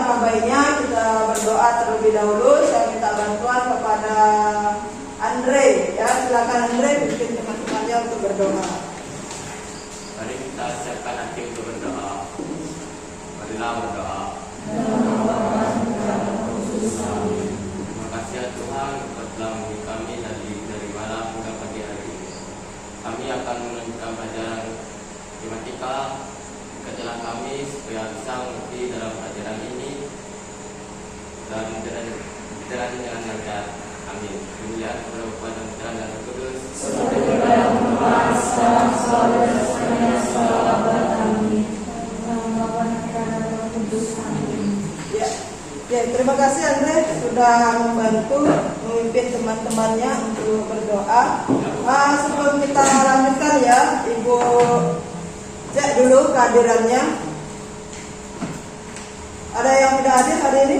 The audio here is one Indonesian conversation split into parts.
alangkah baiknya kita berdoa terlebih dahulu. Saya minta bantuan kepada Andre, ya silakan Andre bikin teman-temannya untuk berdoa. Mari kita siapkan hati untuk berdoa. Marilah berdoa. Terima kasih ya Tuhan, Engkau telah memberi kami dari malam hingga pagi hari ini. Kami akan melanjutkan pelajaran matematika. Berkatilah kami supaya bisa mengerti dalam pelajaran ini dan berjalan dengan lancar. Amin. Kemuliaan kepada Bapa dan Putra dan Roh Kudus. Seperti pada Tuhan, sekarang selalu dan selamanya selawat. Amin. Bapa dan Putra dan Roh Kudus. Amin. Ya, terima kasih Andre sudah membantu memimpin teman-temannya untuk berdoa. Sebelum kita lanjutkan ya, Ibu cek dulu kehadirannya. Ada yang tidak hadir hari ini?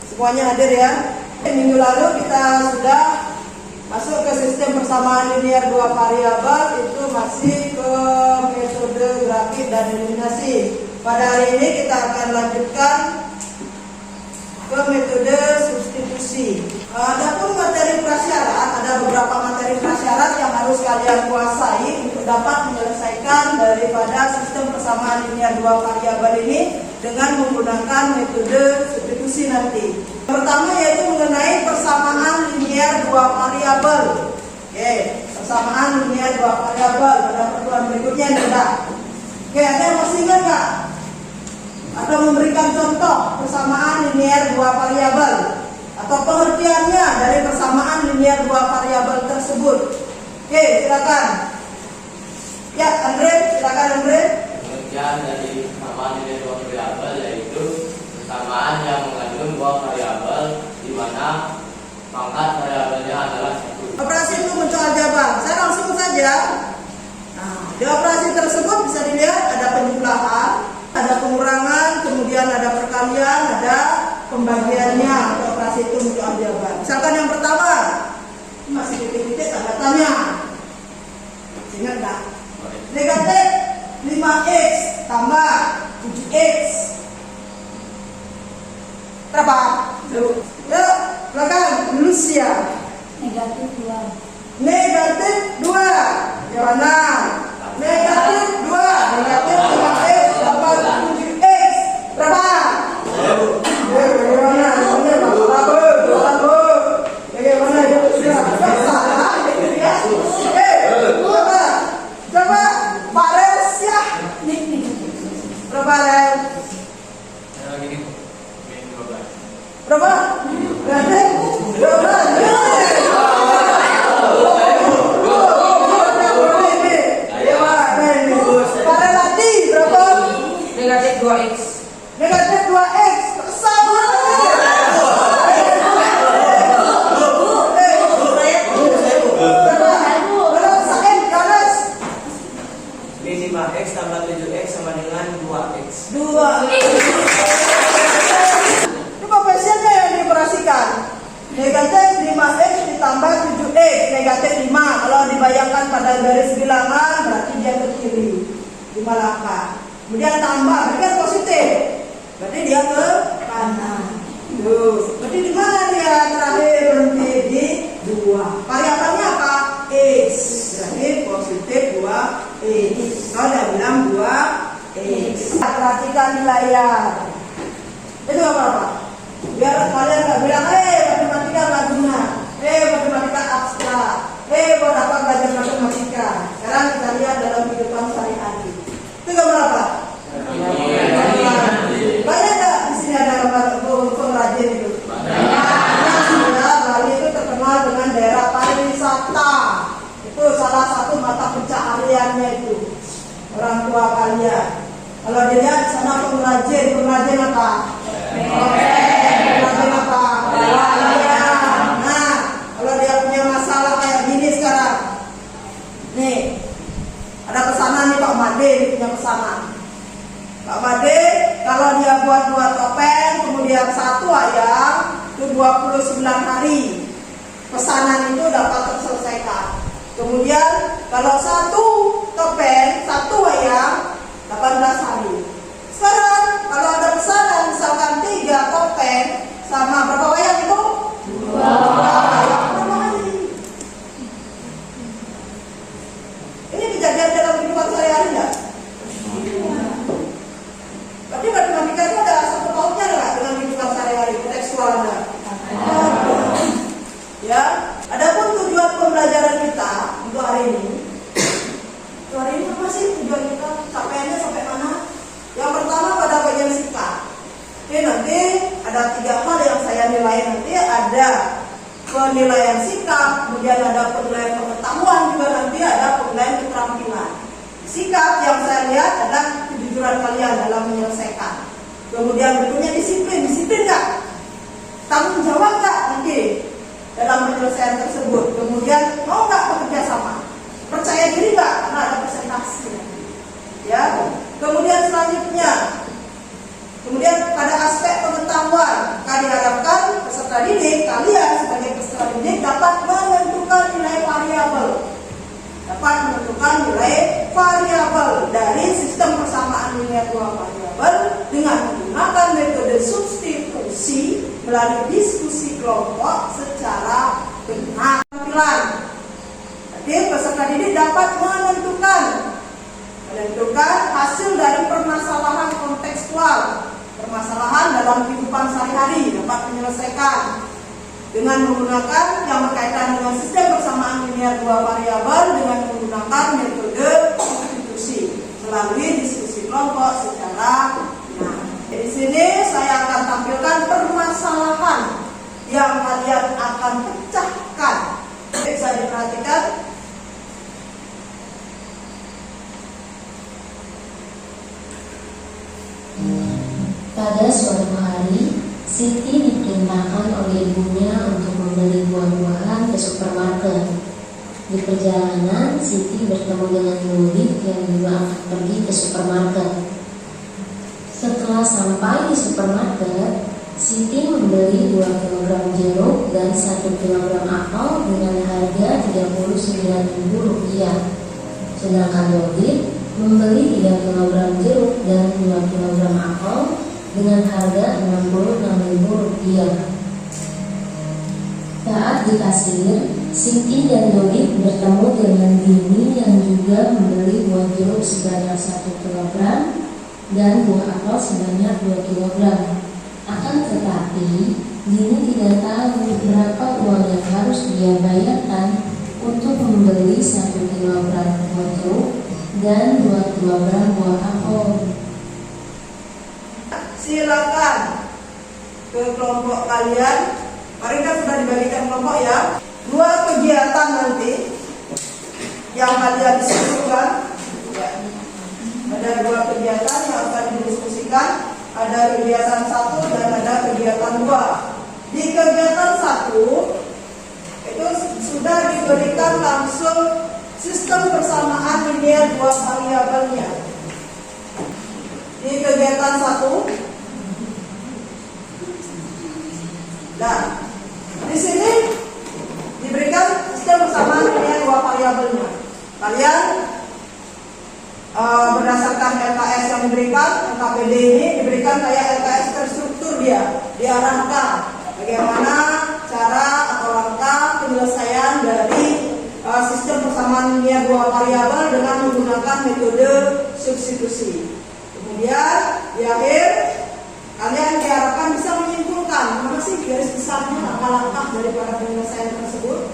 Semuanya hadir ya. Minggu lalu kita sudah masuk ke sistem persamaan linear dua variabel, itu masih ke metode grafik dan eliminasi. Pada hari ini kita akan lanjutkan ke metode substitusi. Adapun materi prasyarat, ada beberapa materi prasyarat yang harus kalian kuasai untuk dapat menyelesaikan daripada sistem persamaan linear dua variabel ini dengan menggunakan metode substitusi nanti. Pertama yaitu mengenai persamaan linear dua variabel. Oke, persamaan linear dua variabel pada pertemuan berikutnya nih, Mbak. Oke, ada yang masih ingat nggak? Atau memberikan contoh persamaan linear dua variabel atau pengertiannya dari persamaan linear dua variabel tersebut. Oke, silakan. Ya, Andre, silakan Andre. Pengertian dari persamaan linear dua variabel yaitu persamaan yang mengandung dua variabel di mana pangkat variabelnya adalah satu. Operasi itu mencoba jawaban. Saya langsung saja. Nah, di operasi tersebut bisa dilihat ada penjumlahan, ada pengurangan, kemudian ada perkalian, ada pembagiannya. Operasi itu mencoba jawaban. Misalkan yang pertama, masih titik-titik tanda tanya. Ingat nggak? Negatif 5x tambah 7x. Berapa? Yuk, silakan Lucia. Negatif 2. Negatif 2. Gimana? Negatif 2. Negatif 5x tambah 7x. Berapa? Bagaimana? Bagaimana? Salah. Coba Pak Rels ya. Berapa Rel? Berapa? Berarti 12. Pak Relati berapa? Negatif 2x. Negatif 2x. Sama. Ini 5x tambah 7x sama dengan 2x. 2. Ini koefisiennya yang dioperasikan. Negatif 5x ditambah 7x, negatif 5. Kalau dibayangkan pada garis bilangan berarti dia ke kiri 5 langkah. Kemudian tambah, berarti kan positif. Berarti dia ke kanan. Tuh, berarti di mana dia terakhir berhenti di 2. Variabelnya apa? X. Berarti positif 2x. Kalau dia bilang 2x. Perhatikan di layar. Itu apa? Biar kalian nggak bilang, matematika nggak guna, matematika abstrak, buat apa belajar matematika. Sekarang kita lihat dalam kehidupan sehari-hari. Itu gambar apa? Banyak nggak di sini ada gambar pengrajin itu? Banyak. Bali itu terkenal dengan daerah pariwisata. Itu salah satu mata pencahariannya itu orang tua kalian. Kalau dilihat di sana pengrajin apa? Pengrajin apa? Nah, kalau dia punya masalah kayak gini sekarang, nih ada pesanan nih Pak Made punya pesanan. Pak Made kalau dia buat 2 topeng, kemudian 1 ayam, itu 29 hari pesanan itu dapat terselesaikan. Kemudian kalau 1 topeng, 1 ayam, 18 hari. Sekarang kalau sama berapa wayang itu? 2. Yang pertama kali. Ini kejadian dalam kehidupan sehari-hari enggak? Berarti matematika itu ada satu pautnya enggak dengan kehidupan sehari-hari, kontekstual enggak? Ya, adapun tujuan pembelajaran kita untuk hari ini. Untuk hari ini apa sih tujuan kita? Capaiannya sampai mana? Yang pertama pada bagian sikap. Oke, nanti ada 3 hal yang saya nilai nanti, ada penilaian sikap, kemudian ada penilaian pengetahuan, juga nanti ada penilaian keterampilan. Sikap yang saya lihat adalah kejujuran kalian dalam menyelesaikan. Kemudian berikutnya disiplin nggak? Tanggung jawab nggak nanti dalam penyelesaian tersebut. Kemudian mau nggak bekerja sama? Percaya diri nggak? Karena ada presentasi. Ya. Kemudian selanjutnya, kemudian pada aspek pengetahuan, maka diharapkan peserta didik kalian sebagai peserta didik dapat menentukan nilai variabel. Dapat menentukan nilai variabel dari sistem persamaan linear 2 variabel dengan menggunakan metode substitusi melalui diskusi kelompok secara benar. Jadi peserta didik dapat menentukan hasil dari permasalahan kontekstual, permasalahan dalam kehidupan sehari-hari, dapat menyelesaikan dengan menggunakan yang berkaitan dengan sistem persamaan linear 2 variabel dengan menggunakan metode substitusi melalui diskusi kelompok secara benar. Di sini saya akan tampilkan permasalahan yang kalian akan pecahkan. Bisa diperhatikan. Pada suatu hari, Siti diperintahkan oleh ibunya untuk membeli buah-buahan ke supermarket. Di perjalanan, Siti bertemu dengan Nulik yang juga akan pergi ke supermarket. Setelah sampai di supermarket, Siti membeli 2 kg jeruk dan 1 kg apel dengan harga Rp39.000. Sedangkan Nulik membeli 3 kg jeruk dan 2 kg apel dengan harga Rp66.000. Saat di kasir, Siti dan Nulik bertemu dengan Dini yang juga membeli buah jeruk sebanyak 1 kg dan buah apel sebanyak 2 kg. Akan tetapi, Dini tidak tahu berapa uang yang harus dia bayarkan untuk membeli 1 kg buah jeruk dan 2 kg buah apel. Silakan ke kelompok kalian. Mari kan sudah dibagikan kelompok ya. 2 kegiatan nanti yang kalian diskusikan. Ya. Ada 2 kegiatan yang akan didiskusikan. Ada kegiatan 1 dan ada kegiatan 2. Di kegiatan 1 itu sudah diberikan langsung sistem persamaan linear 2 variabelnya. Di kegiatan 1. Nah, di sini diberikan sistem persamaan linear 2 variabelnya. Kalian berdasarkan LKS yang diberikan, LKPD ini diberikan kayak LKS terstruktur dia, diarahkan bagaimana cara atau langkah penyelesaian dari sistem persamaan linear 2 variabel dengan menggunakan metode substitusi. Kemudian di akhir kalian diharapkan bisa menyimpulkan mana sih garis besarnya langkah-langkah daripada penyelesaian tersebut.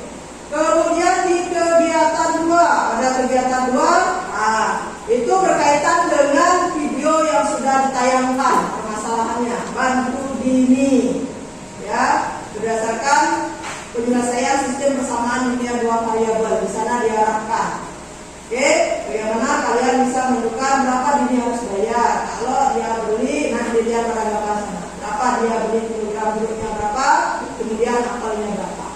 Kemudian di kegiatan 2, ada kegiatan 2, itu berkaitan dengan video yang sudah ditayangkan permasalahannya, bantu Dini, ya, berdasarkan penyelesaian sistem persamaan linear 2 variabel. Di sana diarahkan. Oke, bagaimana kalian bisa menentukan berapa Dini harus bayar? Kalau dia beli, nah dilihat pada gambar sana. Berapa dia beli kilogram jeruknya berapa, kemudian apelnya berapa.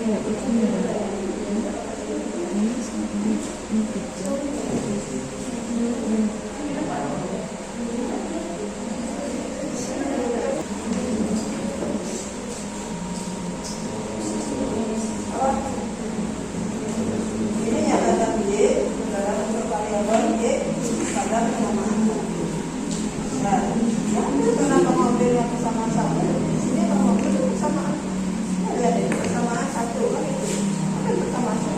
Ini nyatakan Y dalam bentuk variabel Y pada persamaan. Nah, yang kenapa mengambil yang persamaan satu? Di sini kalau mengambil persamaan. Nah, lihat deh, persamaan satu kan itu. Kan persamaan satu.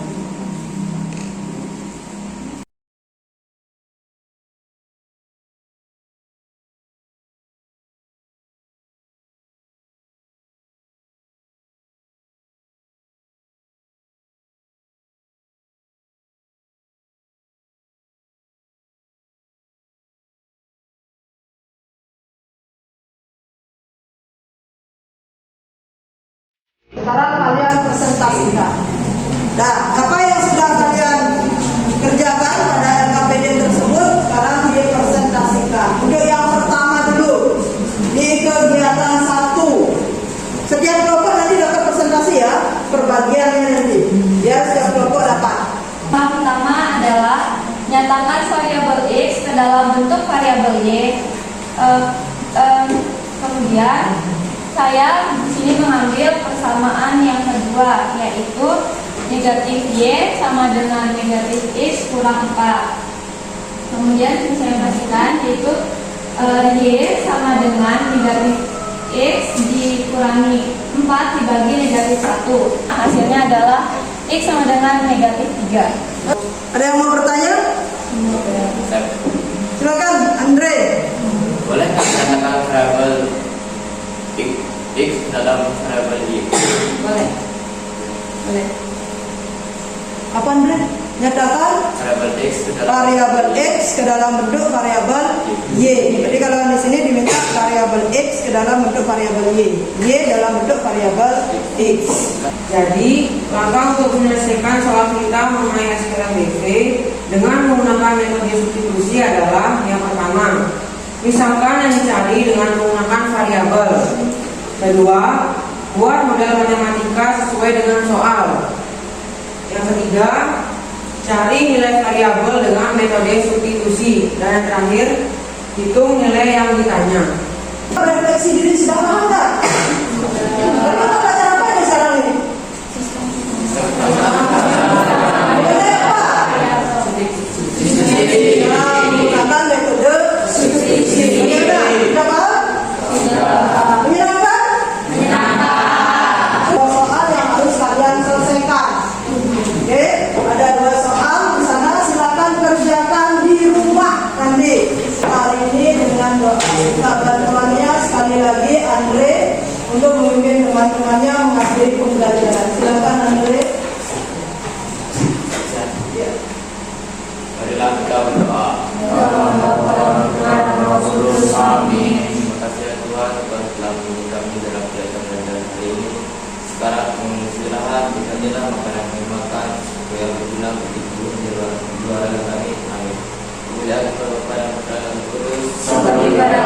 Sekarang kalian presentasikan. Nah, apa yang sudah kalian kerjakan pada LKPD tersebut sekarang dipresentasikan. Untuk yang pertama dulu di kegiatan 1. Setiap kelompok nanti dapat presentasi ya, perbagiannya nanti. Ya, setiap kelompok dapat. Yang pertama adalah nyatakan variabel X ke dalam bentuk variabel Y. Kemudian saya di sini mengambil persamaan yang kedua, yaitu negatif Y sama dengan negatif X kurang 4. Kemudian saya pastikan yaitu Y sama dengan negatif X dikurangi 4 dibagi negatif 1. Hasilnya adalah X sama dengan negatif 3. Ada yang mau bertanya? Silakan, Andre. Bolehkah menyatakan variabel X dalam variabel Y? Boleh. Boleh. Apa Andre? Nyatakan Variabel X ke dalam variabel X ke dalam bentuk variabel Y. Jadi kalau di sini diminta variabel X ke dalam bentuk variabel Y dalam bentuk variabel X. Jadi, langkah untuk menyelesaikan soal kita mengenai SPLDV dengan menggunakan metode substitusi adalah yang pertama, misalkan yang dicari dengan menggunakan variabel. Kedua, buat model matematika sesuai dengan soal. Yang ketiga, cari nilai variabel dengan metode substitusi. Dan yang terakhir, hitung nilai yang ditanya. Refleksi diri sudah paham nggak? Kita belajar apa ini sekarang ini? Belajar apa? Menggunakan metode substitusi. Bagaimana? Sudah paham? Menyenangkan? Dua soal yang harus kalian selesaikan. Oke, ada 2 soal di sana. Silakan kerjakan di rumah nanti. Kali ini dengan doa minta bantuannya sekali lagi Andre untuk memimpin teman-temannya mengakhiri pembelajaran. Silakan Andre. Ya. Marilah kita berdoa. Terima kasih ya Tuhan telah menguji kami dalam pelajaran hari ini. Sekarang silakan berjanjilah makanan yang dimakan supaya berguna bagi tubuh jiwa raga kami. Amin. Kemudian kepada Putra dan Kudus Seperti pada